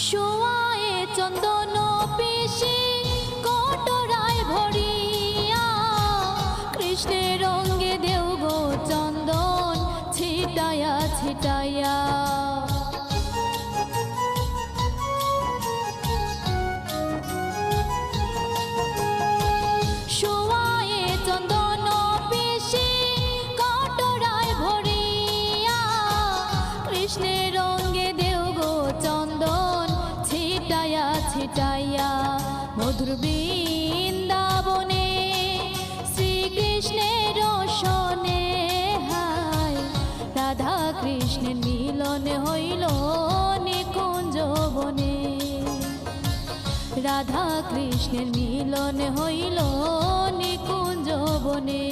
শোয়ায়ে চন্দন পিশি কটরায় ভরিয়া, কৃষ্ণের অঙ্গে দেও গো চন্দন ছিটায়া ছিটাইয়া। শোয়ায়ে চন্দন পিশি কটরায় ভরিয়া, কৃষ্ণের অঙ্গে দেও গো চন্দন ছিটায়া ছিটাইয়া। মধুর বৃন্দাবনে শ্রীকৃষ্ণের রসনে হায়, রাধা কৃষ্ণের মিলন হইল নিকুঞ্জ বনে। রাধা কৃষ্ণের মিলন হইল নিকুঞ্জ বনে।